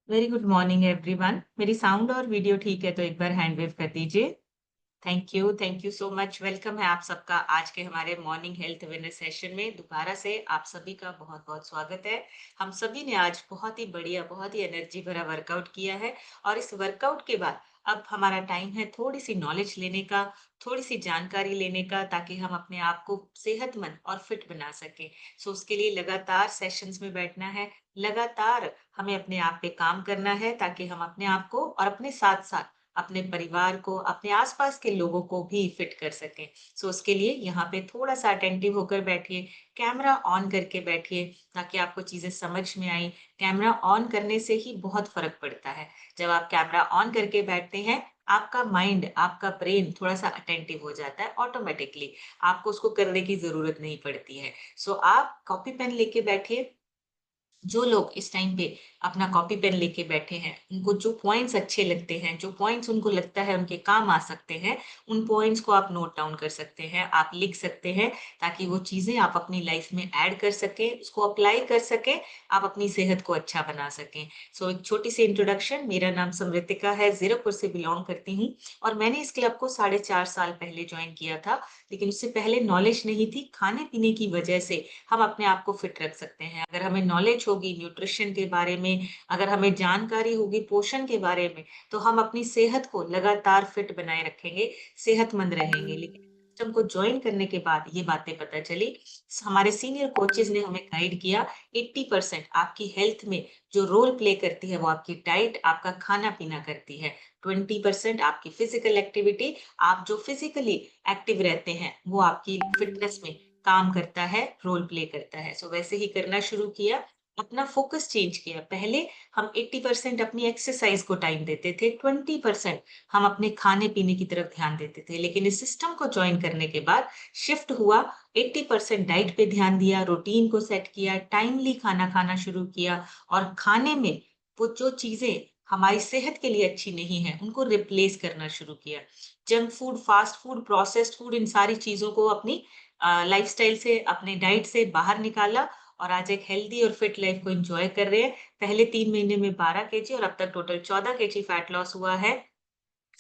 Very good morning everyone. मेरी sound और video ठीक है तो एक बार हैंड वेव कर दीजिए। Thank you so much. Welcome है आप सबका आज के हमारे मॉर्निंग हेल्थ अवेयरनेस सेशन में। दोबारा से आप सभी का बहुत बहुत स्वागत है। हम सभी ने आज बहुत ही बढ़िया, बहुत ही एनर्जी भरा वर्कआउट किया है और इस वर्कआउट के बाद अब हमारा टाइम है थोड़ी सी नॉलेज लेने का, थोड़ी सी जानकारी लेने का, ताकि हम अपने आप को सेहतमंद और फिट बना सके। सो उसके लिए लगातार सेशंस में बैठना है, लगातार हमें अपने आप पे काम करना है, ताकि हम अपने आप को और अपने साथ साथ अपने परिवार को, अपने आसपास के लोगों को भी फिट कर सकें। सो उसके लिए यहाँ पे थोड़ा-सा अटेंटिव होकर बैठिए, कैमरा ऑन करके बैठिए ताकि आपको चीज़ें समझ में आएँ। कैमरा ऑन करने से ही बहुत फ़र्क पड़ता है। जब आप कैमरा ऑन करके बैठते हैं, आपका माइंड, आपका ब्रेन थोड़ा-सा अटेंटिव हो जाता है ऑटोमैटिकली। आपको उसको करने की ज़रूरत नहीं पड़ती है। सो आप कॉपी पेन लेके बैठिए। जो लोग इस टाइम पे अपना कॉपी पेन लेके बैठे हैं, उनको जो पॉइंट्स अच्छे लगते हैं, जो पॉइंट्स उनको लगता है उनके काम आ सकते हैं, उन पॉइंट्स को आप नोट डाउन कर सकते हैं, आप लिख सकते हैं, ताकि वो चीज़ें आप अपनी लाइफ में ऐड कर सकें, उसको अप्लाई कर सकें, आप अपनी सेहत को अच्छा बना सकें। सो एक छोटी सी इंट्रोडक्शन, मेरा नाम समृतिका है, ज़ीरकपुर से बिलॉन्ग करती हूँ और मैंने इस क्लब को 4.5 साल पहले जॉइन किया था, लेकिन उससे पहले नॉलेज नहीं थी। खाने-पीने की वजह से हम अपने आप को फिट रख सकते हैं। अगर हमें नॉलेज होगी न्यूट्रिशन के बारे में, अगर हमें जानकारी होगी पोषण के बारे में, तो हम अपनी सेहत को लगातार फिट बनाए रखेंगे, सेहतमंद रहेंगे। लेकिन सिस्टम को जॉइन करने के बाद ये बातें पता चली, हमारे सीनियर कोचेज़ ने हमें गाइड किया। 80% आपकी हेल्थ में जो रोल प्ले करती है वो आपकी डाइट, आपका खाना-पीना करती है। 20% आपकी फिजिकल एक्टिविटी, आप जो फिजिकली एक्टिव रहते हैं, वो आपकी फिटनेस में काम करता है, रोल प्ले करता है। सो वैसे ही करना शुरू किया, अपना फ़ोकस चेंज किया। पहले हम 80% अपनी एक्सरसाइज़ को टाइम देते थे, 20% हम अपने खाने-पीने की तरफ ध्यान देते थे। लेकिन इस सिस्टम को जॉइन करने के बाद शिफ्ट हुआ, 80% डाइट पे ध्यान दिया, रूटीन को सेट किया, टाइमली खाना खाना शुरू किया और खाने में वो जो चीज़ें हमारी सेहत के लिए अच्छी नहीं है, उनको रिप्लेस करना शुरू किया। Junk food, fast food, processed food, इन सारी चीज़ों को अपनी लाइफ़स्टाइल से, अपने डाइट से बाहर निकाला और आज एक हेल्दी और फिट लाइफ़ को एन्जॉय कर रहे हैं। पहले 3 महीने में 12 केजी और अब तक टोटल 14 केजी फैट लॉस हुआ है।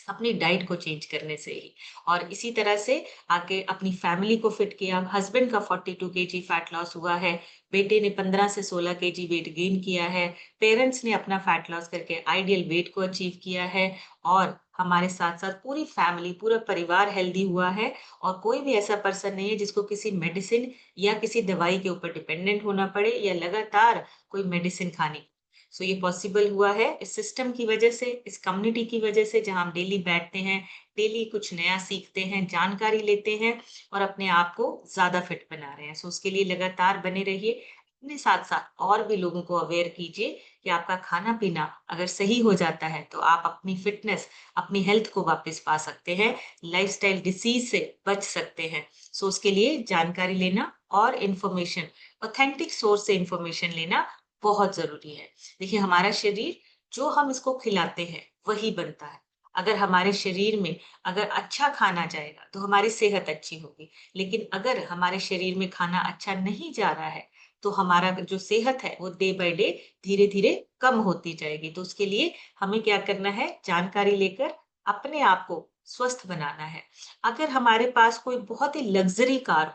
अपनी डाइट को चेंज करने से ही। और इसी तरह से आगे अपनी फैमिली को फिट किया। हस्बैंड का 42 केजी फैट लॉस हुआ है। बेटे ने 15 से 16 केजी वेट गेन किया है। पेरेंट्स ने अपना फैट लॉस करके आइडियल वेट को अचीव किया है और हमारे साथ-साथ पूरी फैमिली, पूरा परिवार हेल्दी हुआ है और कोई भी ऐसा पर्सन नहीं है जिसको किसी मेडिसिन या किसी दवाई के ऊपर डिपेंडेंट होना पड़े या लगातार कोई मेडिसिन खानी। सो ये पॉसिबल हुआ है इस सिस्टम की वजह से, इस कम्युनिटी की वजह से, जहाँ हम डेली बैठते हैं, डेली कुछ नया सीखते हैं, जानकारी लेते हैं और अपने आप को ज़्यादा फिट बना रहे हैं। सो उसके लिए लगातार बने रहिए। अपने साथ-साथ और भी लोगों को अवेयर कीजिए कि आपका खाना-पीना अगर सही हो जाता है, तो आप अपनी फिटनेस, अपनी हेल्थ को वापस पा सकते हैं, लाइफ़स्टाइल डिसीज़ से बच सकते हैं। सो उसके लिए जानकारी लेना और इन्फॉर्मेशन, ऑथेंटिक सोर्स से इन्फॉर्मेशन लेना बहुत ज़रूरी है। देखिए, हमारा शरीर जो हम इसको खिलाते हैं, वही बनता है। अगर हमारे शरीर में अगर अच्छा खाना जाएगा, तो हमारी सेहत अच्छी होगी। लेकिन अगर हमारे शरीर में खाना अच्छा नहीं जा रहा है, तो हमारा जो सेहत है, वो डे बाय डे धीरे-धीरे कम होती जाएगी। तो उसके लिए हमें क्या करना है, जानकारी लेकर अपने आप को स्वस्थ बनाना है। अगर हमारे पास कोई बहुत ही लग्ज़री कार हो,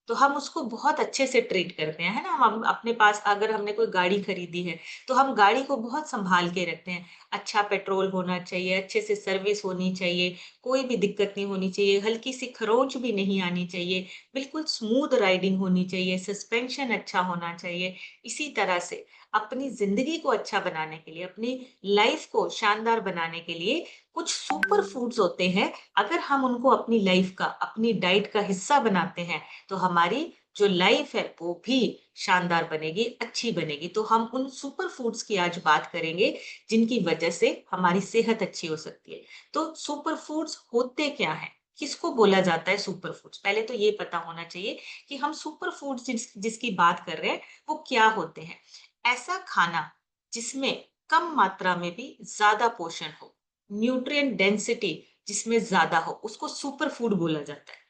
तो हम उसको बहुत अच्छे से ट्रीट करते हैं, है ना? हम अपने पास अगर हमने कोई गाड़ी खरीदी है, तो हम गाड़ी को बहुत सँभाल के रखते हैं। अच्छा पेट्रोल होना चाहिए, अच्छे से सर्विस होनी चाहिए, कोई भी दिक्कत नहीं होनी चाहिए, हल्की-सी खरोंच भी नहीं आनी चाहिए, बिल्कुल स्मूथ राइडिंग होनी चाहिए, सस्पेंशन अच्छा होना चाहिए। इसी तरह से अपनी ज़िंदगी को अच्छा बनाने के लिए, अपनी लाइफ़ को शानदार बनाने के लिए कुछ सुपर फूड्स होते हैं, अगर हम उनको अपनी लाइफ़ का, अपनी डाइट का हिस्सा बनाते हैं, तो हमारी जो लाइफ़ है वो भी शानदार बनेगी, अच्छी बनेगी। तो हम उन सुपर फूड्स की आज बात करेंगे, जिनकी वजह से हमारी सेहत अच्छी हो सकती है। तो सुपर फूड्स होते क्या हैं? किसको बोला जाता है सुपर फूड्स? पहले तो ये पता होना चाहिए कि हम सुपर फूड्स जिसकी बात कर रहे हैं, वो क्या होते हैं? ऐसा खाना जिसमें कम मात्रा में भी ज़्यादा पोषण हो, न्यूट्रिएंट डेंसिटी जिसमें ज़्यादा हो, उसको सुपर फूड बोला जाता है।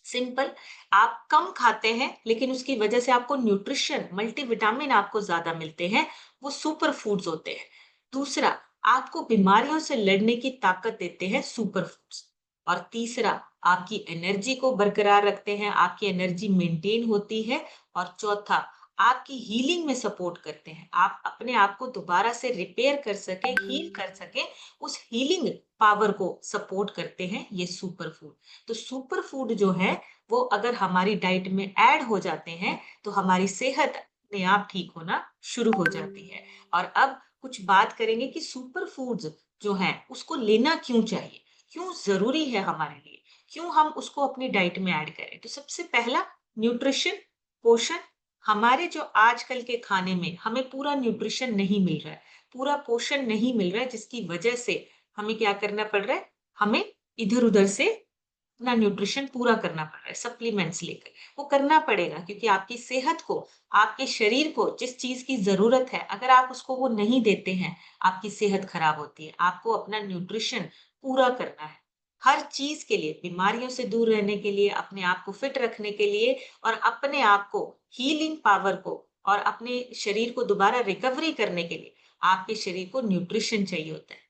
सिंपल, आप कम खाते हैं लेकिन उसकी वजह से आपको न्यूट्रिशन, मल्टीविटामिन आपको ज़्यादा मिलते हैं, वो सुपर फूड्स होते हैं। दूसरा, आपको बीमारियों से लड़ने की ताकत देते हैं सुपर फूड्स। और तीसरा, आपकी एनर्जी को बरकरार रखते हैं, आपकी एनर्जी मेंटेन होती है। और चौथा, आपकी हीलिंग में सपोर्ट करते हैं, आप अपने आप को दोबारा से रिपेयर कर सके, हील कर सके, उस हीलिंग पावर को सपोर्ट करते हैं ये सुपर फूड। तो सुपर फूड जो है वो अगर हमारी डाइट में ऐड हो जाते हैं तो हमारी सेहत अपने आप ठीक होना शुरू हो जाती है। और अब कुछ बात करेंगे कि सुपर फूड्स जो हैं उसको लेना क्यों चाहिए, क्यों जरूरी है हमारे लिए, क्यों हम उसको अपनी डाइट में ऐड करें। तो सबसे पहला, न्यूट्रिशन, पोषण। हमारे जो आजकल के खाने में हमें पूरा न्यूट्रिशन नहीं मिल रहा है, पूरा पोषण नहीं मिल रहा है, जिसकी वजह से हमें क्या करना पड़ रहा है, हमें इधर उधर से अपना न्यूट्रिशन पूरा करना पड़ रहा है, सप्लीमेंट्स लेकर। वो करना पड़ेगा क्योंकि आपकी सेहत को, आपके शरीर को जिस चीज की जरूरत है, अगर आप उसको वो नहीं देते हैं, आपकी सेहत खराब होती है। आपको अपना न्यूट्रिशन पूरा करना है हर चीज के लिए, बीमारियों से दूर रहने के लिए, अपने आप को फिट रखने के लिए, और अपने आप को हीलिंग पावर को और अपने शरीर को दोबारा रिकवरी करने के लिए आपके शरीर को न्यूट्रिशन चाहिए होता है।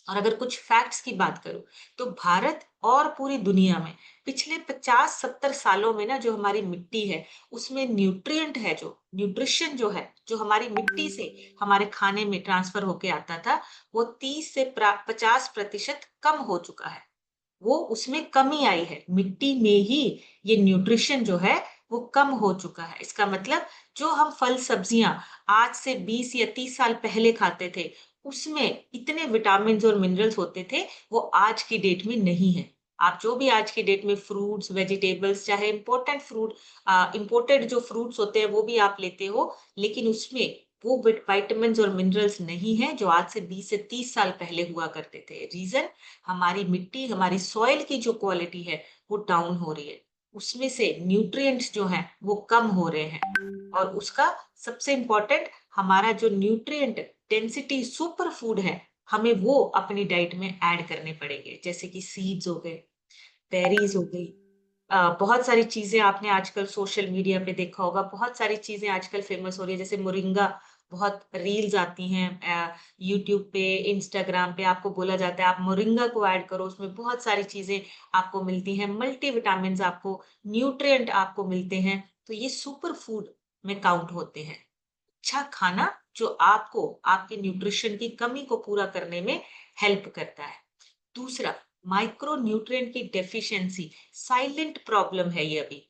और अगर कुछ फैक्ट्स की बात करूं तो भारत और पूरी दुनिया में पिछले 50-70 सालों में ना, जो हमारी मिट्टी है उसमें न्यूट्रिएंट है, जो न्यूट्रिशन जो है, जो हमारी मिट्टी से हमारे खाने में ट्रांसफर होके आता था, वो 30 से 50% कम हो चुका है। वो उसमें कमी आई है, मिट्टी में ही ये न्यूट्रिशन जो है वो कम हो चुका है। इसका मतलब जो हम फल सब्जियां आज से 20 या 30 साल पहले खाते थे, उसमें इतने विटामिन और मिनरल्स होते थे, वो आज की डेट में नहीं है। आप जो भी आज की डेट में फ्रूट्स, वेजिटेबल्स, चाहे इम्पोर्टेंट फ्रूट, इम्पोर्टेड जो फ्रूट्स होते हैं वो भी आप लेते हो, लेकिन उसमें वो विटामिन और मिनरल्स नहीं है जो आज से 20 से 30 साल पहले हुआ करते थे। रीजन, हमारी मिट्टी, हमारी सॉइल की जो क्वालिटी है वो डाउन हो रही है, उसमें से न्यूट्रिएंट्स जो हैं वो कम हो रहे हैं। और उसका सबसे इम्पोर्टेंट, हमारा जो न्यूट्रिएंट डेंसिटी सुपर फूड है, हमें वो अपनी डाइट में ऐड करने पड़ेंगे, जैसे कि सीड्स हो गए, बेरीज हो गई। बहुत सारी चीजें आपने आजकल सोशल मीडिया पे देखा होगा, बहुत सारी चीजें आजकल फेमस हो रही है, जैसे मोरिंगा, बहुत रील्स आती हैं यूट्यूब पे, इंस्टाग्राम पे, आपको बोला जाता है आप मोरिंगा को ऐड करो, उसमें बहुत सारी चीजें आपको मिलती हैं, मल्टीविटामिन्स आपको, न्यूट्रिएंट आपको मिलते हैं। तो ये सुपर फूड में काउंट होते हैं। अच्छा खाना जो आपको आपके न्यूट्रिशन की कमी को पूरा करने में हेल्प करता है। दूसरा, माइक्रो न्यूट्रिएंट की डेफिशिएंसी साइलेंट प्रॉब्लम है ये अभी,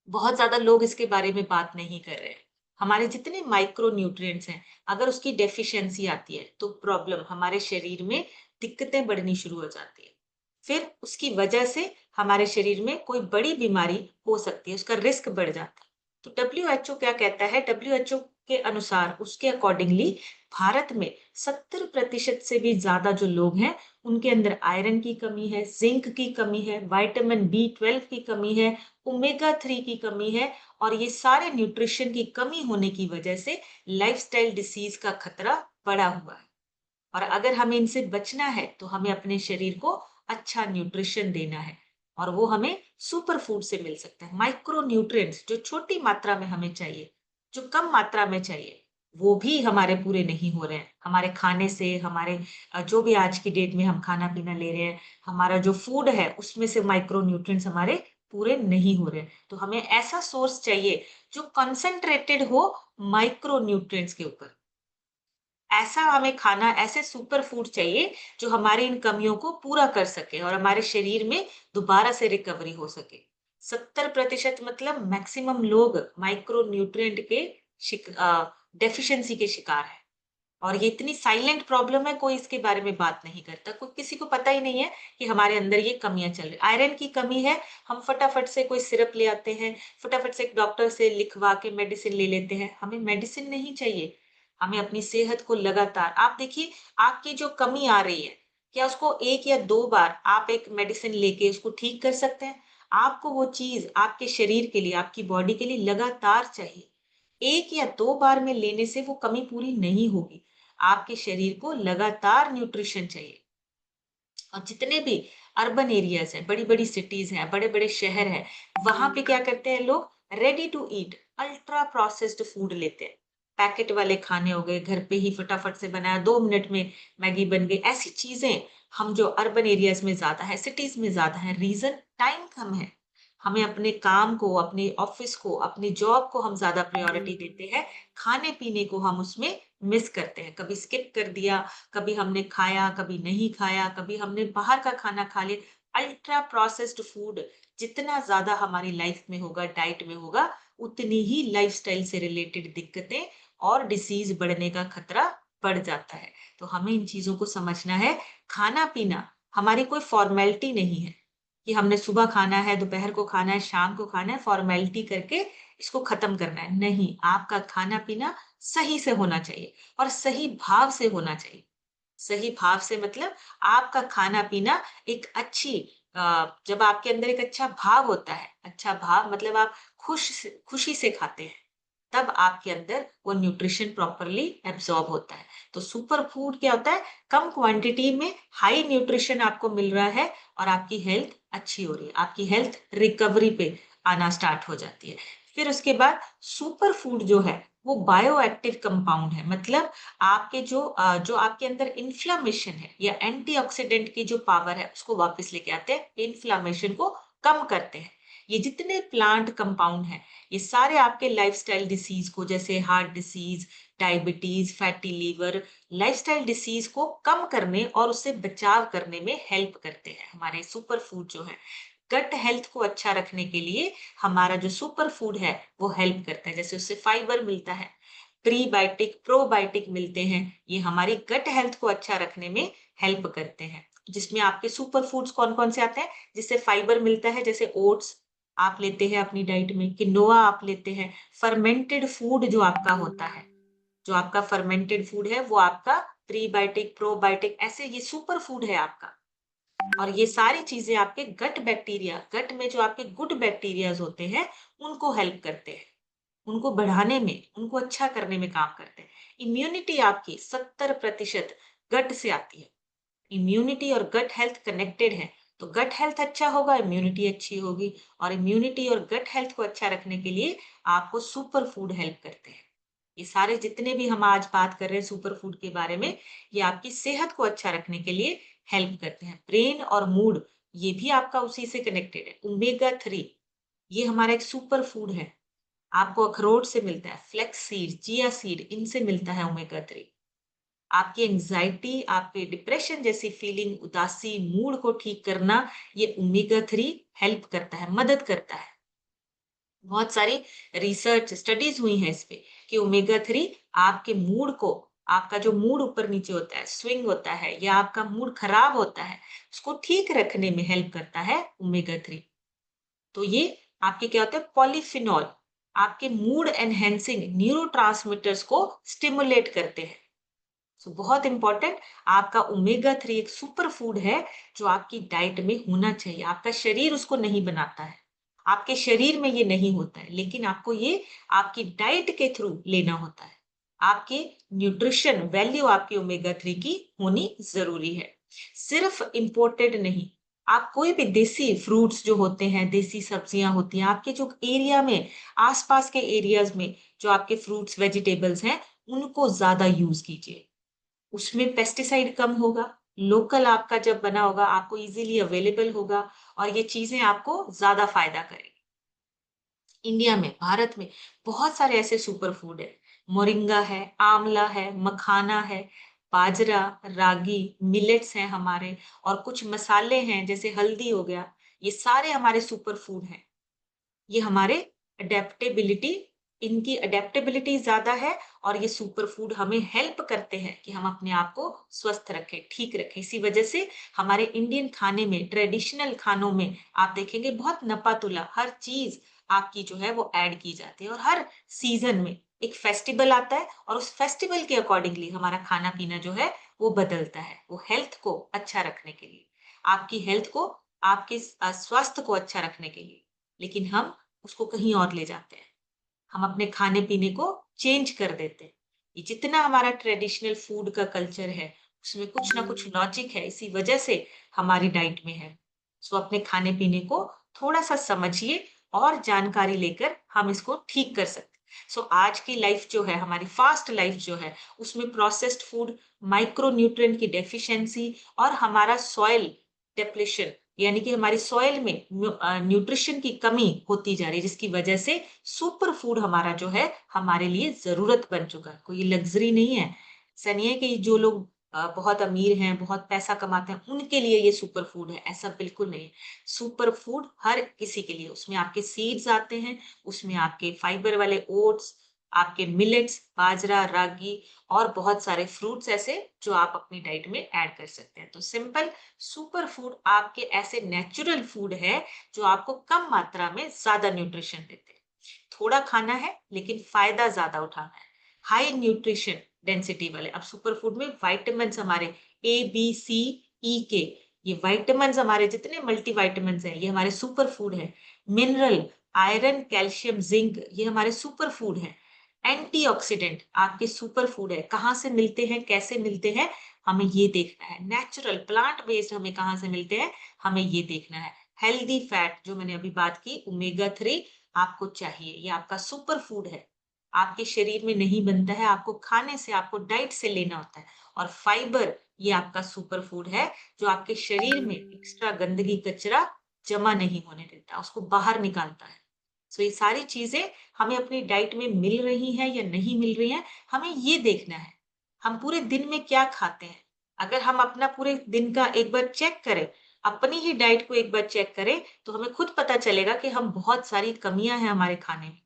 बहुत ज्यादा लोग इसके बारे में बात नहीं कर रहे हैं। हमारे जितने माइक्रो न्यूट्रिएंट्स हैं, अगर उसकी डेफिशिएंसी आती है तो प्रॉब्लम, हमारे शरीर में दिक्कतें बढ़नी शुरू हो जाती है। फिर उसकी वजह से हमारे शरीर में कोई बड़ी बीमारी हो सकती है, उसका रिस्क बढ़ जाता है। तो डब्ल्यूएचओ क्या कहता है, डब्ल्यूएचओ के अनुसार, उसके अकॉर्डिंगली भारत में 70% से भी ज्यादा जो लोग हैं, उनके अंदर आयरन की कमी है, जिंक की कमी है, विटामिन बी 12 की कमी है, ओमेगा 3 की कमी है। और ये सारे न्यूट्रिशन की कमी होने की वजह से लाइफस्टाइल डिसीज का खतरा बढ़ा हुआ है। और अगर हमें इनसे बचना है तो हमें अपने शरीर को अच्छा न्यूट्रिशन देना है, और वो हमें सुपर फूड से मिल सकता है। माइक्रो न्यूट्रिएंट्स जो छोटी मात्रा में हमें चाहिए, जो कम मात्रा में चाहिए, वो भी हमारे पूरे नहीं हो रहे हैं हमारे खाने से। हमारे जो भी आज की डेट में हम खाना पीना ले रहे हैं, हमारा जो फूड है उसमें से माइक्रो न्यूट्रिएंट्स हमारे पूरे नहीं हो रहे हैं। तो हमें ऐसा सोर्स चाहिए जो कंसंट्रेटेड हो माइक्रो न्यूट्रिएंट्स के ऊपर। ऐसा हमें खाना, ऐसे सुपर फूड चाहिए जो हमारी इन कमियों को पूरा कर सके और हमारे शरीर में दोबारा से रिकवरी हो सके। 70% मतलब मैक्सिमम लोग माइक्रो न्यूट्रिएंट के डेफिशिएंसी के शिकार है। और ये इतनी साइलेंट प्रॉब्लम है, कोई इसके बारे में बात नहीं करता, कोई, किसी को पता ही नहीं है कि हमारे अंदर ये कमियां चल रही। आयरन की कमी है, हम फटाफट से कोई सिरप ले आते हैं, फटाफट से एक डॉक्टर से लिखवा के मेडिसिन ले लेते हैं। हमें मेडिसिन नहीं चाहिए, हमें अपनी सेहत को लगातार, आप देखिए, आपकी जो कमी आ रही है, क्या उसको 1 या 2 बार आप एक मेडिसिन लेके उसको ठीक कर सकते हैं? आपको वो चीज आपके शरीर के लिए, आपकी बॉडी के लिए लगातार चाहिए। 1 या 2 बार में लेने से वो कमी पूरी नहीं होगी। आपके शरीर को लगातार न्यूट्रिशन चाहिए। और जितने भी अर्बन एरियाज हैं, बड़ी बड़ी सिटीज हैं, बड़े बड़े शहर हैं, वहां पे क्या करते हैं लोग, ready to eat ultra processed food लेते हैं। पैकेट वाले खाने हो गए, घर पे ही फटाफट से बनाया, 2 मिनट में मैगी बन गई, ऐसी चीजें हम जो अर्बन एरियाज में ज्यादा है, सिटीज में ज्यादा है, रीजन टाइम कम है। हमें अपने काम को, अपने ऑफिस को, अपनी जॉब को हम ज्यादा प्रायोरिटी देते हैं, खाने पीने को हम उसमें मिस करते हैं, कभी स्किप कर दिया, कभी हमने खाया, कभी नहीं खाया, कभी हमने बाहर का खाना खा लिया। अल्ट्रा प्रोसेस्ड फूड जितना ज्यादा हमारी लाइफ में होगा, डाइट में होगा, उतनी ही लाइफस्टाइल से रिलेटेड दिक्कतें और डिसीज बढ़ने का खतरा बढ़ जाता है। तो हमें इन चीजों को समझना है। खाना पीना हमारी कोई फॉर्मेलिटी नहीं है कि हमने सुबह खाना है, दोपहर को खाना है, शाम को खाना है, फॉर्मेलिटी करके इसको खत्म करना है। नहीं, आपका खाना पीना सही से होना चाहिए और सही भाव से होना चाहिए। सही भाव से मतलब आपका खाना पीना एक अच्छी जब आपके अंदर एक अच्छा भाव होता है, अच्छा भाव मतलब आप खुशी से खाते हैं, तब आपके अंदर वो न्यूट्रिशन प्रॉपरली एब्जॉर्ब होता है। तो सुपर फूड क्या होता है? कम क्वांटिटी में हाई न्यूट्रिशन आपको मिल रहा है और आपकी हेल्थ अच्छी हो रही है, आपकी हेल्थ रिकवरी पे आना स्टार्ट हो जाती है। फिर उसके बाद सुपर फूड जो है वो बायो एक्टिव कंपाउंड है, मतलब आपके जो आपके अंदर इन्फ्लामेशन है या एंटीऑक्सीडेंट की जो पावर है उसको वापस लेके आते हैं, इन्फ्लामेशन को कम करते हैं। ये जितने प्लांट कंपाउंड हैं, ये सारे आपके लाइफस्टाइल डिसीज को, जैसे heart disease, diabetes, fatty liver, lifestyle disease को कम करने और उससे बचाव करने में हेल्प करते हैं हमारे सुपर फूड जो है। गट हेल्थ को अच्छा रखने के लिए हमारा जो सुपर फूड है वो हेल्प करता है, जैसे उससे फाइबर मिलता है, प्रीबायोटिक प्रोबायोटिक मिलते हैं, ये हमारी गट हेल्थ को अच्छा रखने में हेल्प करते हैं। जिसमें आपके सुपर फूड्स कौन कौन से आते हैं? जिससे फाइबर मिलता है, जैसे ओट्स आप लेते हैं अपनी डाइट में, किनोआ आप लेते हैं, फर्मेंटेड फूड जो आपका होता है, जो आपका फर्मेंटेड फूड है वो आपका प्रीबायोटिक प्रोबायोटिक, ऐसे ये सुपर फूड है आपका। और ये सारी चीजें आपके गट बैक्टीरिया, गट में जो आपके गुड बैक्टीरियाज होते हैं उनको हेल्प करते हैं, उनको बढ़ाने में, उनको अच्छा करने में काम करते हैं। इम्यूनिटी आपकी 70% गट से आती है। इम्यूनिटी और गट हेल्थ कनेक्टेड है। तो गट हेल्थ अच्छा होगा, इम्यूनिटी अच्छी होगी, और इम्यूनिटी और गट हेल्थ को अच्छा रखने के लिए आपको सुपर फूड हेल्प करते हैं। ये सारे जितने भी हम आज बात कर रहे हैं सुपर फूड के बारे में, ये आपकी सेहत को अच्छा रखने के लिए हेल्प करते हैं। ब्रेन और मूड, ये भी आपका उसी से कनेक्टेड है। ओमेगा 3, ये हमारा एक सुपर फूड है, आपको अखरोट से मिलता है, फ्लेक्स सीड, चिया सीड, इनसे मिलता है ओमेगा 3। आपकी एंजाइटी, आपके डिप्रेशन जैसी फीलिंग, उदासी, मूड को ठीक करना, ये ओमेगा 3 हेल्प करता है, मदद करता है। बहुत सारी रिसर्च स्टडीज हुई हैं इस पे कि ओमेगा 3 आपके मूड को, आपका जो मूड ऊपर नीचे होता है, स्विंग होता है, या आपका मूड खराब होता है, उसको ठीक रखने में हेल्प करता है ओमेगा 3। तो ये आपके क्या होते हैं? पॉलीफिनॉल, आपके मूड एनहेंसिंग न्यूरोट्रांसमीटर्स को स्टिमुलेट करते हैं। सो बहुत इंपॉर्टेंट, आपका ओमेगा 3 एक सुपर फूड है जो आपकी डाइट में होना चाहिए। आपका शरीर उसको नहीं बनाता है, आपके शरीर में ये नहीं होता है, लेकिन आपको ये आपकी डाइट के थ्रू लेना होता है। आपकी न्यूट्रिशन वैल्यू आपकी ओमेगा 3 की होनी जरूरी है, सिर्फ इंपोर्टेड नहीं। आप कोई भी देसी फ्रूट्स जो होते हैं, देसी सब्जियां होती हैं, आपके जो एरिया में, आसपास के एरियाज में जो आपके फ्रूट्स वेजिटेबल्स हैं, उनको ज्यादा यूज कीजिए। उसमें पेस्टिसाइड कम होगा, लोकल आपका जब बना होगा, आपको इजीली अवेलेबल होगा, और ये चीजें आपको ज्यादा फायदा करेंगी। इंडिया में, भारत में बहुत सारे ऐसे सुपर फूड है। मोरिंगा है, आंवला है, मखाना है, बाजरा, रागी, मिलेट्स हैं हमारे, और कुछ मसाले हैं जैसे हल्दी हो गया। ये सारे हमारे सुपर फूड हैं। ये हमारे अडेप्टेबिलिटी, इनकी अडेप्टेबिलिटी ज्यादा है, और ये सुपर फूड हमें हेल्प करते हैं कि हम अपने आप को स्वस्थ रखें, ठीक रखें। इसी वजह से हमारे इंडियन खाने में, ट्रेडिशनल खानों में आप देखेंगे बहुत नपातुला हर चीज आपकी जो है वो ऐड की जाती है, और हर सीजन में एक फेस्टिवल आता है और उस फेस्टिवल के अकॉर्डिंगली हमारा खाना पीना जो है वो बदलता है, वो हेल्थ को अच्छा रखने के लिए, आपकी हेल्थ को, आपके स्वास्थ्य को अच्छा रखने के लिए। लेकिन हम उसको कहीं और ले जाते हैं, हम अपने खाने पीने को चेंज कर देते हैं। ये जितना हमारा ट्रेडिशनल फूड का कल्चर है, उसमें कुछ ना कुछ लॉजिक है, इसी वजह से हमारी डाइट में है। सो अपने खाने पीने को थोड़ा सा समझिए और जानकारी लेकर हम इसको ठीक कर सकते हैं। सो आज की लाइफ जो है, हमारी फास्ट लाइफ जो है, उसमें प्रोसेस्ड फूड, माइक्रो न्यूट्रिएंट की डेफिशिएंसी और हमारा सॉइल डिप्लेशन, यानी कि हमारी सॉइल में न्यूट्रिशन की कमी होती जा रही है, जिसकी वजह से सुपर फूड हमारा जो है हमारे लिए जरूरत बन चुका है, कोई लग्जरी नहीं है। ऐसा नहीं है कि जो लोग बहुत अमीर हैं, बहुत पैसा कमाते हैं, उनके लिए ये सुपर फूड है, ऐसा बिल्कुल नहीं है। सुपर फूड हर किसी के लिए, उसमें आपके सीड्स आते हैं, उसमें आपके फाइबर वाले ओट्स, आपके मिलेट्स, बाजरा, रागी और बहुत सारे फ्रूट्स ऐसे जो आप अपनी डाइट में ऐड कर सकते हैं। तो सिंपल सुपर फूड आपके ऐसे नेचुरल फूड है जो आपको कम मात्रा में ज्यादा न्यूट्रिशन देते हैं। थोड़ा खाना है लेकिन फायदा ज्यादा उठाना है। हाई न्यूट्रिशन डेंसिटी वाले, अब सुपर फूड में विटामिन हमारे ए बी सी ई के, ये विटामिन हमारे जितने मल्टी विटामिन हैं ये हमारे सुपर फूड है। मिनरल, आयरन, कैल्शियम, जिंक, ये हमारे सुपर फूड है। एंटीऑक्सीडेंट आपके सुपर फूड है। कहाँ से मिलते हैं, कैसे मिलते हैं, हमें ये देखना है। नेचुरल प्लांट बेस्ड हमें कहाँ से मिलते हैं, हमें ये देखना है। हेल्दी फैट, जो मैंने अभी बात की, ओमेगा 3 आपको चाहिए, ये आपका सुपर फूड है। आपके शरीर में नहीं बनता है, आपको खाने से, आपको डाइट से लेना होता है। और फाइबर, ये आपका सुपर फूड है जो आपके शरीर में एक्स्ट्रा गंदगी, कचरा जमा नहीं होने देता, उसको बाहर निकालता है। सो ये सारी चीजें हमें अपनी डाइट में मिल रही हैं या नहीं मिल रही हैं, हमें ये देखना है। हम पूरे दिन में क्या खाते हैं, अगर हम अपना पूरे दिन का एक बार चेक करें, अपनी ही डाइट को एक बार चेक करें, तो हमें खुद पता चलेगा कि हम बहुत सारी कमियां हैं हमारे खाने में।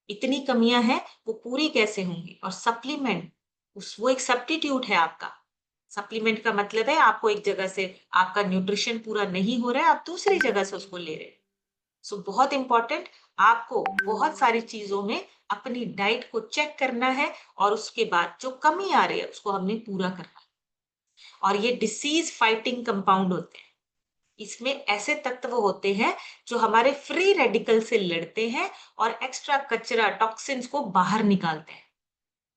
इतनी कमियां हैं, वो पूरी कैसे होंगी। और सप्लीमेंट, उस वो एक सब्स्टिट्यूट है आपका। सप्लीमेंट का मतलब है आपको एक जगह से आपका न्यूट्रिशन पूरा नहीं हो रहा है, आप दूसरी जगह से उसको ले रहे हैं। सो बहुत इंपॉर्टेंट, आपको बहुत सारी चीजों में अपनी डाइट को चेक करना है और उसके बाद जो कमी आ रही है उसको हमने पूरा करना है। और ये डिसीज फाइटिंग कंपाउंड होते हैं, इसमें ऐसे तत्व होते हैं जो हमारे फ्री रेडिकल से लड़ते हैं और एक्स्ट्रा कचरा, टॉक्सिन्स को बाहर निकालते हैं।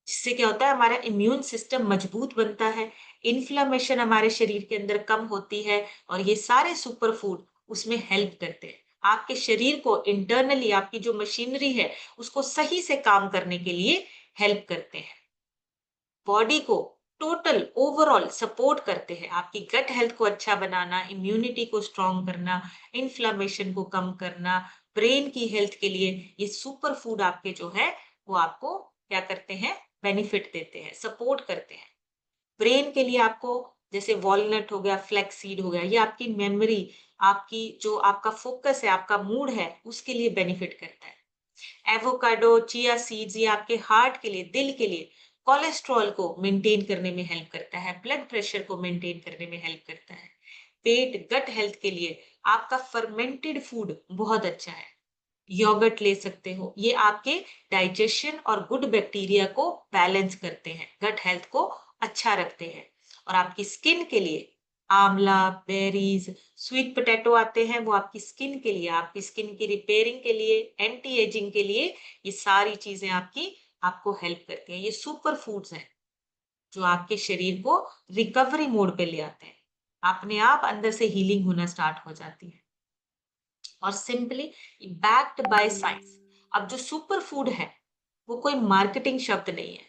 जिससे क्या होता है, हमारा इम्यून सिस्टम मजबूत बनता है, इन्फ्लामेशन हमारे शरीर के अंदर कम होती है। और ये सारे सुपर फूड उसमें हेल्प करते हैं, आपके शरीर को इंटरनली, आपकी जो मशीनरी है उसको सही से काम करने के लिए हेल्प करते हैं। बॉडी को टोटल ओवरऑल सपोर्ट करते हैं, आपकी गट हेल्थ को अच्छा बनाना, इम्यूनिटी को स्ट्रॉन्ग करना, इन्फ्लामेशन को कम करना, ब्रेन की हेल्थ के लिए ये सुपर फूड आपके जो है वो आपको क्या करते हैं, बेनिफिट देते हैं, सपोर्ट करते हैं। ब्रेन के लिए आपको जैसे वॉलनट हो गया, फ्लैक्स सीड हो गया, ये आपकी मेमोरी, आपकी जो आपका फोकस है, आपका मूड है, उसके लिए बेनिफिट करता है। एवोकाडो, चिया सीड्स, ये आपके हार्ट के लिए, दिल के लिए, कोलेस्ट्रॉल को मेंटेन करने में हेल्प करता है, ब्लड प्रेशर को मेंटेन करने में हेल्प करता है। पेट, गट हेल्थ के लिए आपका फर्मेंटेड फूड बहुत अच्छा है। योगर्ट ले सकते हो, ये आपके डाइजेशन और गुड बैक्टीरिया को बैलेंस करते हैं, गट हेल्थ को अच्छा रखते हैं। और आपकी स्किन के लिए आंवला, बेरीज, स्वीट पोटैटो आते हैं, वो आपकी स्किन के लिए, आपकी स्किन की रिपेयरिंग के लिए, एंटी एजिंग के लिए, ये सारी चीजें आपकी आपको हेल्प करती हैं। ये सुपर फूड्स हैं जो आपके शरीर को रिकवरी मोड पे ले आते हैं, अपने आप अंदर से हीलिंग होना स्टार्ट हो जाती है। और सिंपली बैक्ड बाय साइंस। अब जो सुपर फूड है वो कोई मार्केटिंग शब्द नहीं है,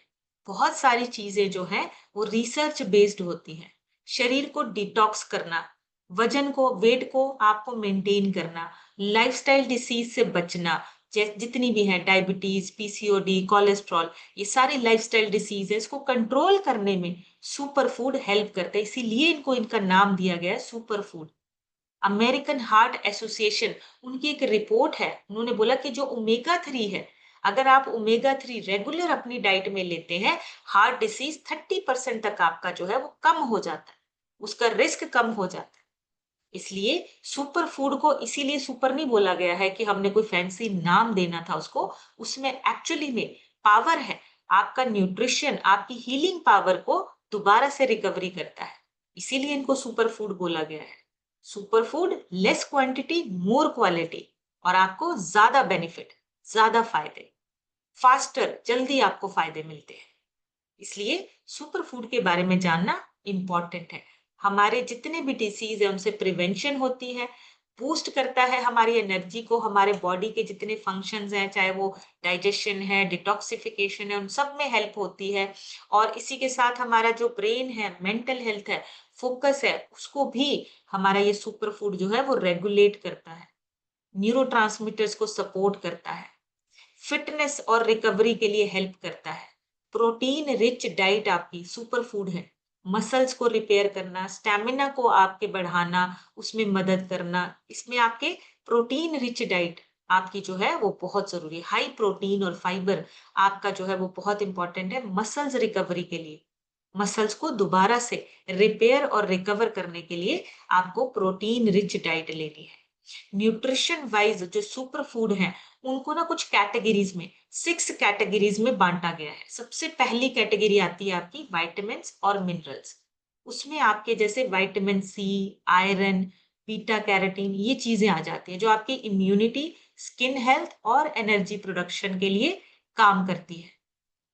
बहुत सारी चीजें जो हैं वो रिसर्च बेस्ड होती हैं। शरीर को डिटॉक्स करना, वजन को, वेट को आपको मेंटेन करना, लाइफस्टाइल डिसीज से बचना, जितनी भी है, डायबिटीज, पीसीओडी, कोलेस्ट्रॉल, ये सारी लाइफस्टाइल डिसीज है, इसको कंट्रोल करने में सुपर फूड हेल्प करते हैं, इसीलिए इनको इनका नाम दिया गया है super food. American heart association, उनकी एक रिपोर्ट है, उन्होंने बोला कि जो ओमेगा 3 है, अगर आप ओमेगा 3 रेगुलर अपनी डाइट में लेते हैं, हार्ट डिसीज 30% तक आपका जो है वो कम हो जाता है, उसका रिस्क कम हो जाता है। इसलिए सुपर फूड को इसीलिए सुपर नहीं बोला गया है कि हमने कोई फैंसी नाम देना था उसको, उसमें एक्चुअली में पावर है, आपका न्यूट्रिशन, आपकी हीलिंग पावर को दोबारा से रिकवरी करता है, इसीलिए इनको सुपर फूड बोला गया है। Super food, less quantity more quality, और आपको ज्यादा बेनिफिट, ज्यादा फायदे, फास्टर, जल्दी आपको फायदे मिलते हैं। इसलिए सुपर फूड के बारे में जानना इंपॉर्टेंट है। हमारे जितने भी डिसीज है उनसे प्रिवेंशन होती है, बूस्ट करता है हमारी एनर्जी को, हमारे बॉडी के जितने फंक्शंस हैं, चाहे वो डाइजेशन है, डिटॉक्सिफिकेशन है, उन सब में हेल्प होती है। और इसी के साथ हमारा जो ब्रेन है, मेंटल हेल्थ है, फोकस है, उसको भी हमारा ये सुपर फूड जो है वो रेगुलेट करता है, न्यूरोट्रांसमीटर्स को सपोर्ट करता है, फिटनेस और रिकवरी के लिए हेल्प करता है। प्रोटीन रिच डाइट आपकी सुपर फूड है। मसल्स को रिपेयर करना, स्टैमिना को आपके बढ़ाना, उसमें मदद करना, इसमें आपके प्रोटीन रिच डाइट आपकी जो है वो बहुत जरूरी है। हाई प्रोटीन और फाइबर आपका जो है वो बहुत इंपॉर्टेंट है मसल्स रिकवरी के लिए। मसल्स को दोबारा से रिपेयर और रिकवर करने के लिए आपको प्रोटीन रिच डाइट लेनी है। न्यूट्रिशन वाइज जो सुपर फूड है, उनको ना कुछ कैटेगरीज में, 6 कैटेगरीज में बांटा गया है। सबसे पहली कैटेगरी आती है आपकी विटामिन और मिनरल्स। उसमें आपके जैसे vitamin C, iron, beta carotene, ये चीजें आ जाती हैं जो आपकी इम्यूनिटी, स्किन हेल्थ और एनर्जी प्रोडक्शन के लिए काम करती है।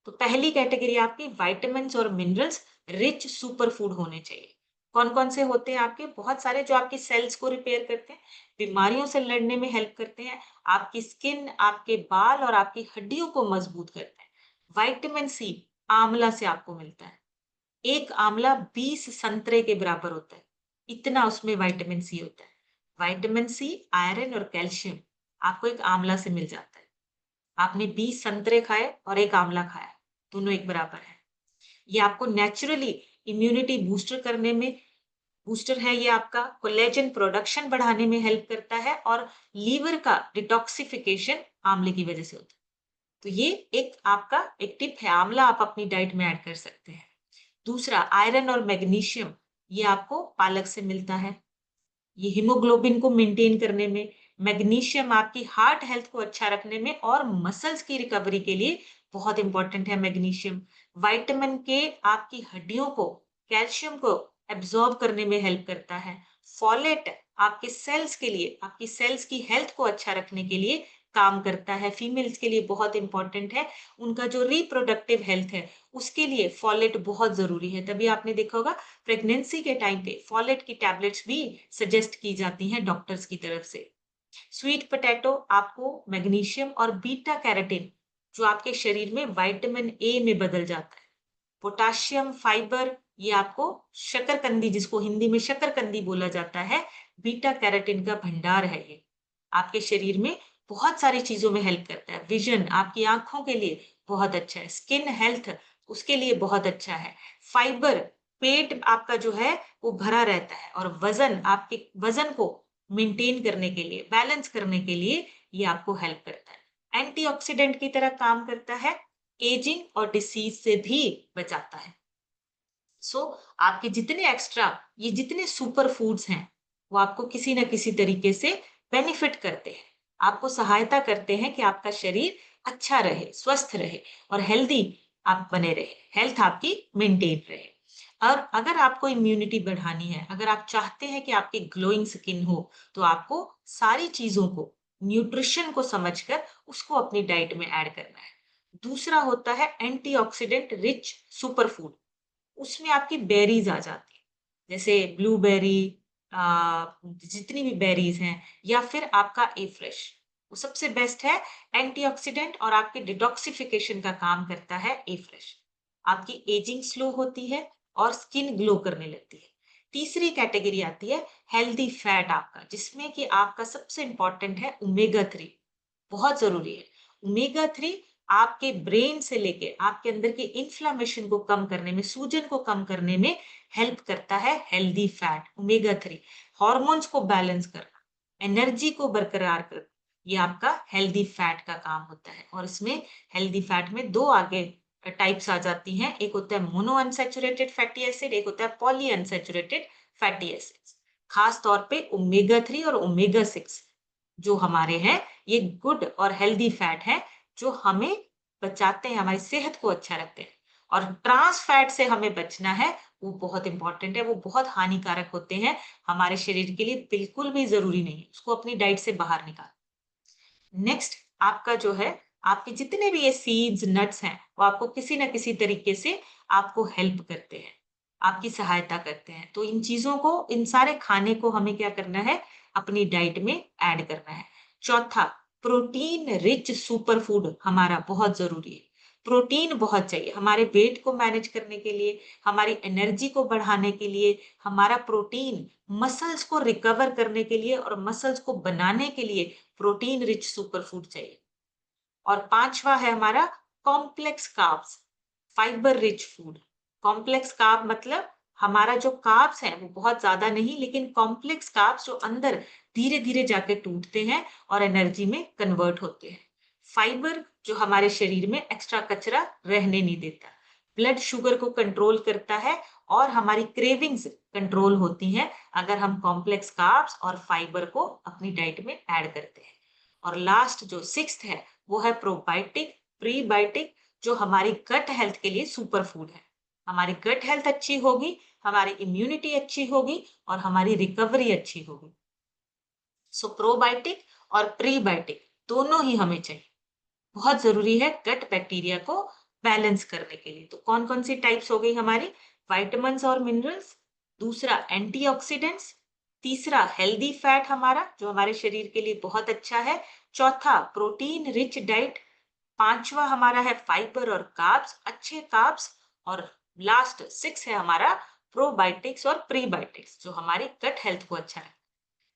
तो पहली कैटेगरी आपकी विटामिन और मिनरल्स रिच सुपर फूड होने चाहिए। कौन कौन से होते हैं आपके? बहुत सारे, जो आपकी सेल्स को रिपेयर करते हैं, बीमारियों से लड़ने में हेल्प करते हैं, आपकी स्किन, आपके बाल और आपकी हड्डियों को मजबूत करते हैं। विटामिन सी आंवला से आपको मिलता है। एक आंवला 20 संतरे के बराबर होता है, इतना उसमें विटामिन सी होता है। विटामिन सी, आयरन और कैल्शियम आपको एक आंवला से मिल जाता है। आपने 20 संतरे खाए और एक आंवला खाया, दोनों एक बराबर है। ये आपको नेचुरली इम्यूनिटी बूस्टर करने में, बूस्टर है ये आपका, कोलेजन प्रोडक्शन बढ़ाने में हेल्प करता है, और लीवर का डिटॉक्सिफिकेशन आंवले की वजह से होता है। तो ये एक आपका एक टिप है, आंवला आप अपनी डाइट में ऐड कर सकते हैं। दूसरा, आयरन और मैग्नीशियम, ये आपको पालक से मिलता है। ये हीमोग्लोबिन को मेंटेन करने में, मैग्नीशियम आपकी हार्ट हेल्थ को अच्छा रखने में और मसल्स की रिकवरी के लिए बहुत इंपॉर्टेंट है मैग्नीशियम। विटामिन के आपकी हड्डियों को, कैल्शियम को एब्जॉर्ब करने में हेल्प करता है। फॉलेट आपके सेल्स के लिए, आपकी सेल्स की हेल्थ को अच्छा रखने के लिए काम करता है। फीमेल्स के लिए बहुत इंपॉर्टेंट है, उनका जो रिप्रोडक्टिव हेल्थ है उसके लिए फॉलेट बहुत जरूरी है। तभी आपने देखा होगा प्रेगनेंसी के टाइम पे फॉलेट की टैबलेट्स भी सजेस्ट की जाती हैं डॉक्टर्स की तरफ से। स्वीट पोटैटो आपको मैग्नीशियम और बीटा कैरोटीन, जो आपके शरीर में विटामिन ए में बदल जाता है, पोटाशियम, फाइबर, ये आपको शकरकंदी, जिसको हिंदी में शकरकंदी बोला जाता है, बीटा कैरोटीन का भंडार है ये। आपके शरीर में बहुत सारी चीजों में हेल्प करता है। विजन, आपकी आंखों के लिए बहुत अच्छा है। स्किन हेल्थ, उसके लिए बहुत अच्छा है। फाइबर, पेट आपका जो है वो भरा रहता है, और वजन, आपके वजन को मेंटेन करने के लिए, बैलेंस करने के लिए ये आपको हेल्प करता है। एंटीऑक्सीडेंट की तरह काम करता है, एजिंग और डिसीज से भी बचाता है। सो आपके जितने एक्स्ट्रा, ये जितने सुपर फूड्स हैं, वो आपको किसी ना किसी तरीके से बेनिफिट करते हैं, आपको सहायता करते हैं कि आपका शरीर अच्छा रहे, स्वस्थ रहे और हेल्दी आप बने रहे, हेल्थ आपकी मेंटेन रहे। और अगर आपको इम्यूनिटी बढ़ानी है, अगर आप चाहते हैं कि आपकी ग्लोइंग स्किन हो, तो आपको सारी चीजों को, न्यूट्रिशन को समझकर उसको अपनी डाइट में ऐड करना है। दूसरा होता है एंटीऑक्सीडेंट रिच सुपर फूड। उसमें आपकी बेरीज आ जाती है, जैसे ब्लूबेरी, जितनी भी बेरीज हैं, या फिर आपका ए फ्रेश, वो सबसे बेस्ट है एंटीऑक्सीडेंट, और आपके डिटॉक्सिफिकेशन का काम करता है ए फ्रेश। आपकी एजिंग स्लो होती है और स्किन ग्लो करने लगती है। तीसरी कैटेगरी आती है हेल्दी फैट आपका, जिसमें कि आपका सबसे इंपॉर्टेंट है ओमेगा 3, बहुत जरूरी है। ओमेगा 3 आपके ब्रेन से लेके आपके अंदर के इन्फ्लामेशन को कम करने में, सूजन को कम करने में हेल्प करता है। हेल्दी फैट, ओमेगा 3 हॉर्मोन्स को बैलेंस करना, एनर्जी को बरकरार करना, ये आपका हेल्दी फैट का काम होता है। और इसमें हेल्दी फैट में दो आगे टाइप्स आ जाती हैं, एक होता है मोनो अनसैचुरेटेड फैटी एसिड, एक होता है पॉली अनसैचुरेटेड फैटी एसिड। खास तौर पे ओमेगा 3 और ओमेगा 6 जो हमारे हैं, ये गुड और हेल्दी फैट है, जो हमें बचाते हैं, हमारी सेहत को अच्छा रखते हैं। और ट्रांस फैट से हमें बचना है, वो बहुत इंपॉर्टेंट है, वो बहुत हानिकारक होते हैं, हमारे शरीर के लिए बिल्कुल भी जरूरी नहीं है, उसको अपनी डाइट से बाहर निकाल। नेक्स्ट आपका जो है, आपके जितने भी ये सीड्स, नट्स हैं, वो आपको किसी ना किसी तरीके से आपको हेल्प करते हैं। आपकी सहायता करते हैं। तो इन चीज़ों को, इन सारे खाने को हमें क्या करना है? अपनी डाइट में ऐड करना है। चौथा, प्रोटीन रिच सुपर फूड हमारा बहुत ज़रूरी है। प्रोटीन बहुत चाहिए हमारे वेट को मैनेज करने के लिए, हमारी एनर्जी को बढ़ाने के लिए, हमारा प्रोटीन मसल्स को रिकवर करने के लिए और मसल्स को बनाने के लिए प्रोटीन रिच सुपर फूड चाहिए। और पांचवा है हमारा complex carbs, fibre rich food. Complex carb मतलब हमारा जो कार्ब्स है वो बहुत ज्यादा नहीं, लेकिन कॉम्प्लेक्स कार्ब्स जो अंदर धीरे धीरे जाके टूटते हैं और एनर्जी में कन्वर्ट होते हैं। फाइबर जो हमारे शरीर में एक्स्ट्रा कचरा रहने नहीं देता, ब्लड शुगर को कंट्रोल करता है और हमारी क्रेविंग्स कंट्रोल होती हैं अगर हम कॉम्प्लेक्स कार्ब्स और फाइबर को अपनी डाइट में ऐड करते हैं। और लास्ट जो सिक्स्थ है वो है प्रोबायोटिक, प्रीबायोटिक, जो हमारी गट हेल्थ के लिए सुपर फूड है। हमारी गट हेल्थ अच्छी होगी, हमारी इम्यूनिटी अच्छी होगी और हमारी रिकवरी अच्छी होगी। सो प्रोबायोटिक और प्रीबायोटिक दोनों ही हमें चाहिए, बहुत जरूरी है गट बैक्टीरिया को बैलेंस करने के लिए। तो कौन कौन सी टाइप्स हो गई हमारी? विटामिन्स और मिनरल्स, दूसरा एंटीऑक्सीडेंट्स, तीसरा हेल्दी फैट हमारा जो हमारे शरीर के लिए बहुत अच्छा है, चौथा प्रोटीन रिच डाइट, पांचवा हमारा है फाइबर और कार्ब्स, अच्छे कार्ब्स, और लास्ट सिक्स है हमारा प्रोबायोटिक्स और प्रीबायोटिक्स जो हमारी गट हेल्थ को अच्छा है।